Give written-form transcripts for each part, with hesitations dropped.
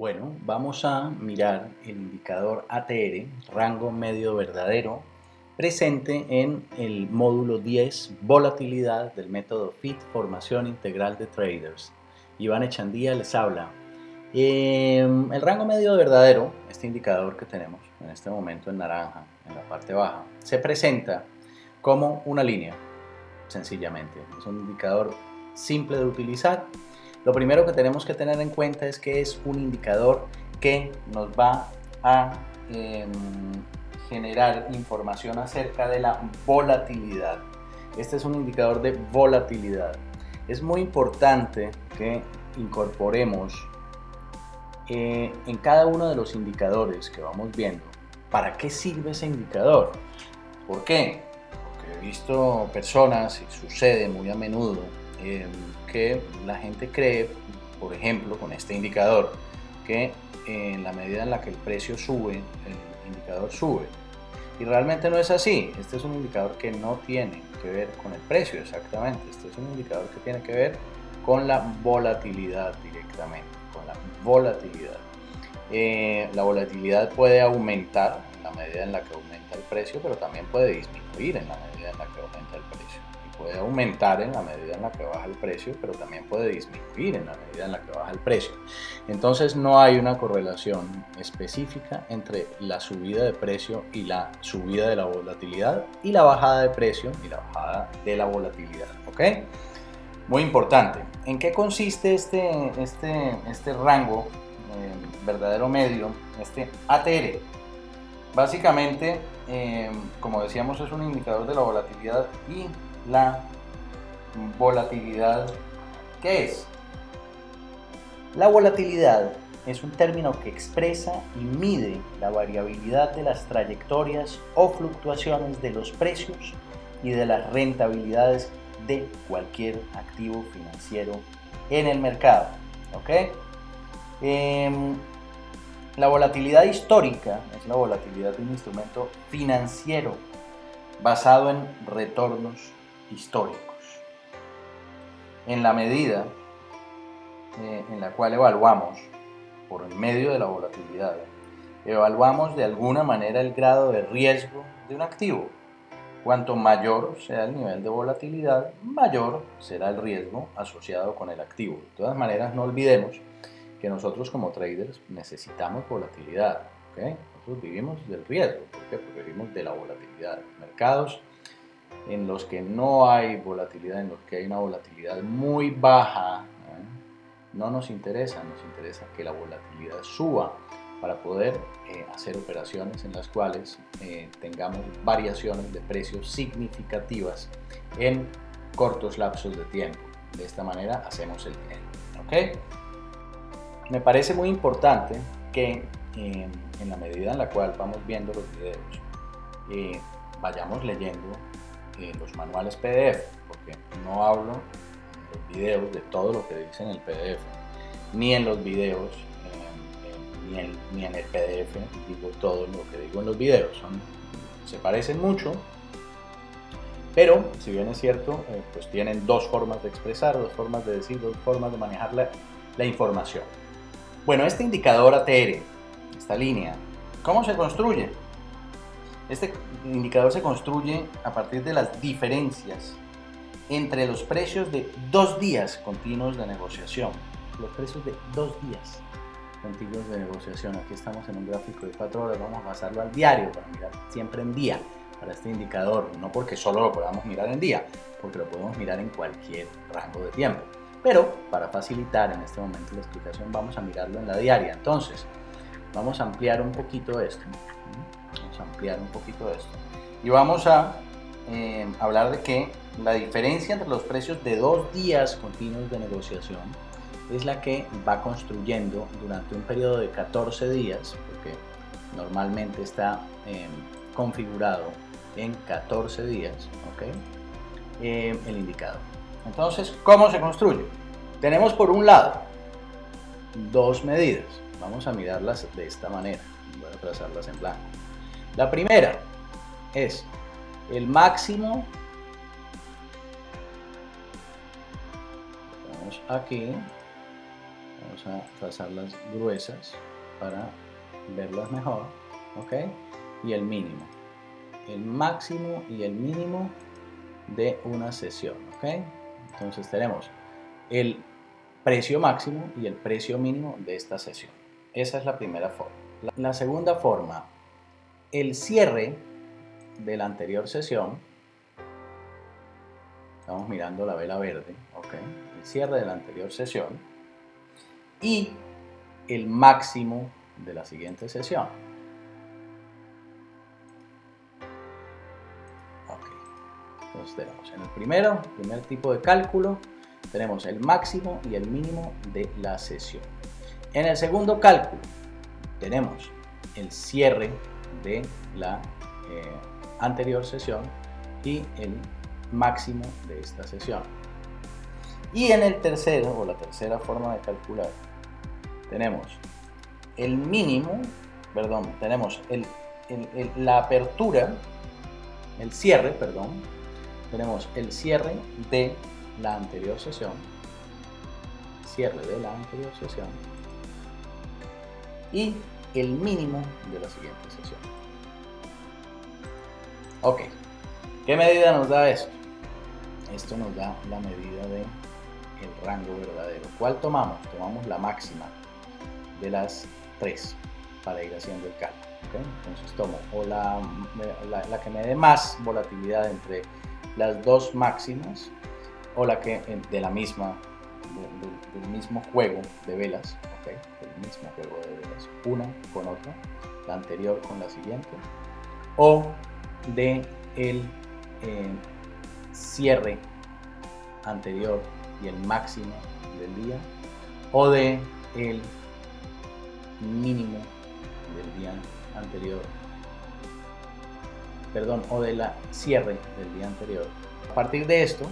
Bueno, vamos a mirar el indicador ATR, rango medio verdadero, presente en el módulo 10, volatilidad del método FIT, formación integral de traders. Iván Echandía les habla. El rango medio verdadero, este indicador que tenemos en este momento en naranja, en la parte baja, se presenta como una línea, sencillamente. Es un indicador simple de utilizar. Lo primero que tenemos que tener en cuenta es que es un indicador que nos va a generar información acerca de la volatilidad. Este es un indicador de volatilidad. Es muy importante que incorporemos en cada uno de los indicadores que vamos viendo para qué sirve ese indicador. ¿Por qué? Porque he visto personas, y sucede muy a menudo, que la gente cree, por ejemplo, con este indicador, que en la medida en la que el precio sube, el indicador sube. Y realmente no es así. Este es un indicador que no tiene que ver con el precio exactamente. Este es un indicador que tiene que ver con la volatilidad directamente, con la volatilidad. La volatilidad puede aumentar en la medida en la que aumenta el precio, pero también puede disminuir en la medida en la que aumenta el precio. Y puede aumentar en la medida en la que baja el precio, pero también puede disminuir en la medida en la que baja el precio. Entonces no hay una correlación específica entre la subida de precio y la subida de la volatilidad y la bajada de precio y la bajada de la volatilidad. ¿Ok? Muy importante. ¿En qué consiste este rango verdadero medio, este ATR? Básicamente, como decíamos, es un indicador de la volatilidad. Y la volatilidad, ¿qué es? La volatilidad es un término que expresa y mide la variabilidad de las trayectorias o fluctuaciones de los precios y de las rentabilidades de cualquier activo financiero en el mercado. ¿Ok? La volatilidad histórica es la volatilidad de un instrumento financiero basado en retornos históricos. En la medida en la cual evaluamos, por medio de la volatilidad, evaluamos de alguna manera el grado de riesgo de un activo. Cuanto mayor sea el nivel de volatilidad, mayor será el riesgo asociado con el activo. De todas maneras, no olvidemos que nosotros como traders necesitamos volatilidad. ¿Okay? Nosotros vivimos del riesgo. ¿Por qué? Porque vivimos de la volatilidad. Mercados en los que no hay volatilidad, en los que hay una volatilidad muy baja, no nos interesa que la volatilidad suba para poder hacer operaciones en las cuales tengamos variaciones de precios significativas en cortos lapsos de tiempo. De esta manera hacemos el dinero. ¿Okay? Me parece muy importante que en la medida en la cual vamos viendo los videos, vayamos leyendo los manuales PDF, porque no hablo en los videos de todo lo que dice en el PDF, ni en los videos, ni en el PDF digo todo lo que digo en los videos. Se parecen mucho, pero si bien es cierto, pues tienen dos formas de expresar, dos formas de decir, dos formas de manejar la información. Bueno, este indicador ATR, esta línea, ¿cómo se construye? Este indicador se construye a partir de las diferencias entre los precios de 2 días continuos de negociación. Los precios de 2 días continuos de negociación. Aquí estamos en un gráfico de 4 horas, vamos a pasarlo al diario para mirar siempre en día para este indicador. No porque solo lo podamos mirar en día, porque lo podemos mirar en cualquier rango de tiempo. Pero para facilitar en este momento la explicación vamos a mirarlo en la diaria. Entonces, vamos a ampliar un poquito esto. Vamos a ampliar un poquito esto. Y vamos a hablar de que la diferencia entre los precios de 2 días continuos de negociación es la que va construyendo durante un periodo de 14 días, porque normalmente está configurado en 14 días, ¿okay? El indicador. Entonces, ¿cómo se construye? Tenemos por un lado dos medidas. Vamos a mirarlas de esta manera. Voy a trazarlas en blanco. La primera es el máximo. Vamos aquí. Vamos a trazarlas gruesas para verlas mejor, ¿ok? Y el mínimo, el máximo y el mínimo de una sesión, ¿ok? Entonces tenemos el precio máximo y el precio mínimo de esta sesión. Esa es la primera forma. La segunda forma, el cierre de la anterior sesión. Estamos mirando la vela verde, ¿ok? El cierre de la anterior sesión y el máximo de la siguiente sesión. Ok. Entonces tenemos en el primer tipo de cálculo, tenemos el máximo y el mínimo de la sesión. En el segundo cálculo tenemos el cierre de la anterior sesión y el máximo de esta sesión. Y en el tercero, o la tercera forma de calcular, tenemos el mínimo, perdón, tenemos la apertura, el cierre, perdón, tenemos el cierre de la anterior sesión, y el mínimo de la siguiente sesión. Ok, ¿qué medida nos da esto? Esto nos da la medida del rango verdadero. ¿Cuál tomamos? Tomamos la máxima de las tres para ir haciendo el cálculo. ¿Okay? Entonces tomo o la que me dé más volatilidad entre las dos máximas o la que de la misma del mismo juego de velas, ¿okay? Del mismo juego de velas, una con otra, la anterior con la siguiente, o de el cierre anterior y el máximo del día, o de el mínimo del día anterior, perdón, o de la cierre del día anterior. A partir de esto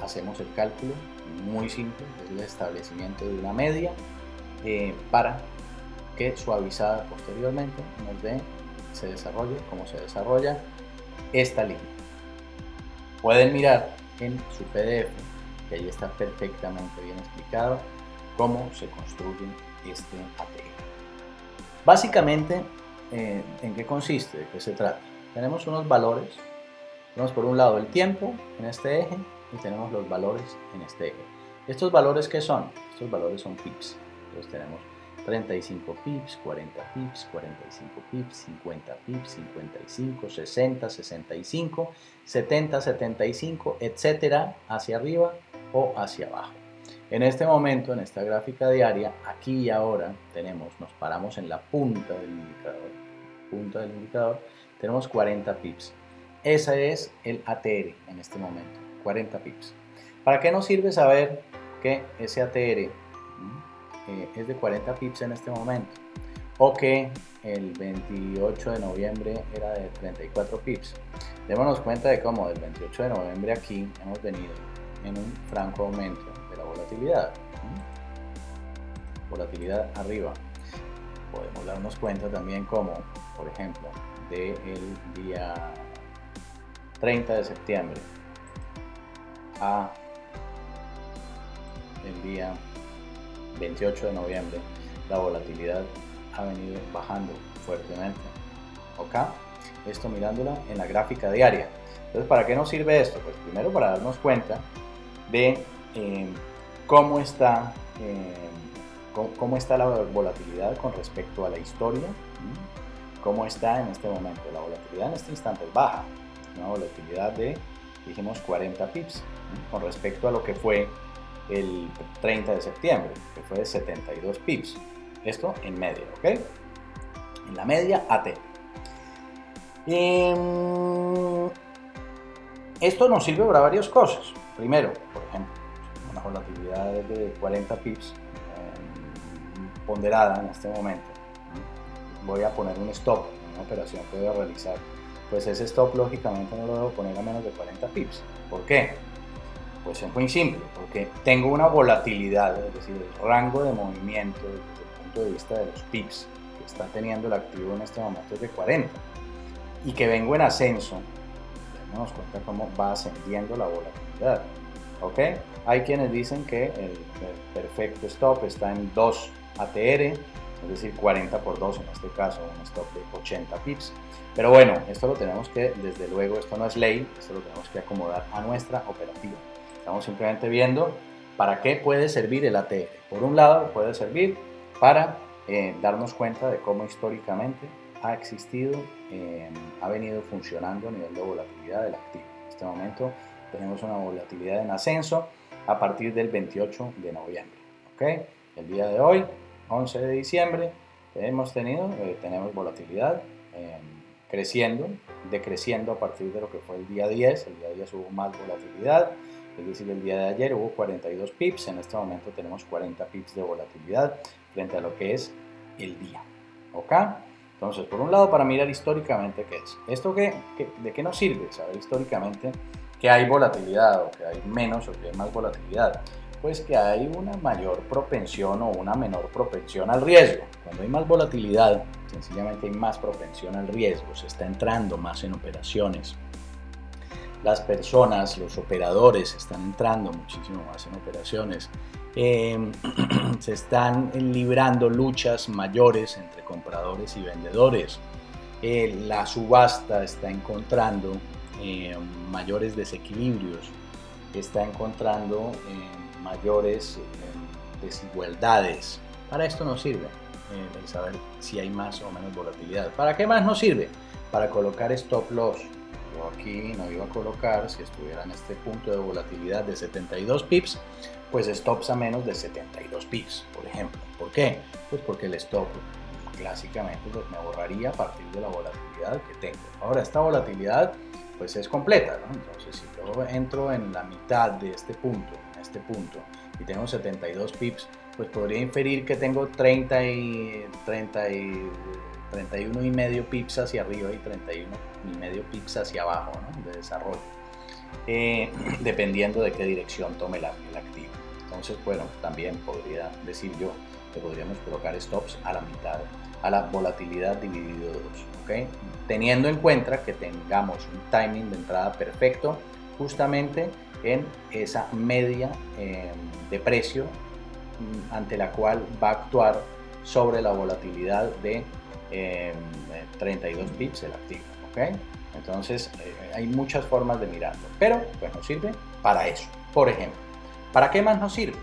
hacemos el cálculo muy simple, es el establecimiento de una media para que suavizada posteriormente nos dé, se desarrolle como se desarrolla esta línea. Pueden mirar en su PDF, que ahí está perfectamente bien explicado cómo se construye este ATR. Básicamente, ¿en qué consiste? ¿De qué se trata? Tenemos unos valores, tenemos por un lado el tiempo en este eje y tenemos los valores en este eje. ¿Estos valores qué son? Estos valores son pips. Entonces tenemos 35 pips, 40 pips, 45 pips, 50 pips, 55, 60, 65, 70, 75, etcétera, hacia arriba o hacia abajo. En este momento, en esta gráfica diaria, aquí y ahora nos paramos en la punta del indicador, tenemos 40 pips. Ese es el ATR en este momento, 40 pips. ¿Para qué nos sirve saber que ese ATR es de 40 pips en este momento? O que el 28 de noviembre era de 34 pips. Démonos cuenta de cómo del 28 de noviembre aquí hemos venido en un franco aumento de la volatilidad. Volatilidad arriba. Podemos darnos cuenta también como, por ejemplo, del día 30 de septiembre a el día 28 de noviembre, la volatilidad ha venido bajando fuertemente. ¿Ok? Esto mirándola en la gráfica diaria. Entonces, ¿para qué nos sirve esto? Pues primero para darnos cuenta de cómo está la volatilidad con respecto a la historia, cómo está en este momento. La volatilidad en este instante es baja, una volatilidad de, dijimos, 40 pips con respecto a lo que fue el 30 de septiembre, que fue de 72 pips. Esto en media, ¿ok? En la media AT. Esto nos sirve para varias cosas. Primero, por ejemplo, una volatilidad de 40 pips ponderada en este momento. Voy a poner un stop en una operación que voy a realizar. Pues ese stop lógicamente no lo debo poner a menos de 40 pips. ¿Por qué? Pues es muy simple, porque tengo una volatilidad, es decir, el rango de movimiento desde el punto de vista de los pips que está teniendo el activo en este momento es de 40 y que vengo en ascenso. Nos cuenta cómo va ascendiendo la volatilidad. ¿ok? Hay quienes dicen que el perfecto stop está en 2 ATR, es decir, 40 por 2 en este caso, un stop de 80 pips. Pero bueno, esto lo tenemos que, desde luego, esto no es ley, esto lo tenemos que acomodar a nuestra operativa. Estamos simplemente viendo para qué puede servir el ATR. Por un lado, puede servir para darnos cuenta de cómo históricamente ha existido, ha venido funcionando a nivel de volatilidad del activo. En este momento tenemos una volatilidad en ascenso a partir del 28 de noviembre. ¿Okay? El día de hoy, 11 de diciembre, tenemos volatilidad creciendo, decreciendo a partir de lo que fue el día 10. El día 10 hubo más volatilidad, es decir, el día de ayer hubo 42 pips, en este momento tenemos 40 pips de volatilidad frente a lo que es el día. ¿Ok? Entonces, por un lado, para mirar históricamente qué es. ¿Esto de qué nos sirve? Saber históricamente que hay volatilidad o que hay menos o que hay más volatilidad. Pues que hay una mayor propensión o una menor propensión al riesgo. Cuando hay más volatilidad, sencillamente hay más propensión al riesgo, se está entrando más en operaciones. Las personas, los operadores están entrando muchísimo más en operaciones. Se están librando luchas mayores entre compradores y vendedores. La subasta está encontrando mayores desequilibrios, está encontrando mayores desigualdades. Para esto nos sirve el saber si hay más o menos volatilidad. ¿Para qué más nos sirve? Para colocar stop loss. Yo aquí no iba a colocar, si estuviera en este punto de volatilidad de 72 pips, pues stops a menos de 72 pips, por ejemplo. ¿Por qué? Pues porque el stop clásicamente pues me borraría a partir de la volatilidad que tengo. Ahora, esta volatilidad pues es completa, ¿no? Entonces, si yo entro en la mitad de este punto, y tengo 72 pips, pues podría inferir que tengo 31 y medio pips hacia arriba y 31 y medio pips hacia abajo, ¿no? De desarrollo, dependiendo de qué dirección tome el activo. Entonces, bueno, también podría decir yo que podríamos colocar stops a la mitad, a la volatilidad dividido 2, ¿ok? Teniendo en cuenta que tengamos un timing de entrada perfecto justamente en esa media de precio ante la cual va a actuar sobre la volatilidad de 32 pips el activo, ¿ok? Entonces hay muchas formas de mirarlo, pero pues nos sirve para eso. Por ejemplo, ¿para qué más nos sirve?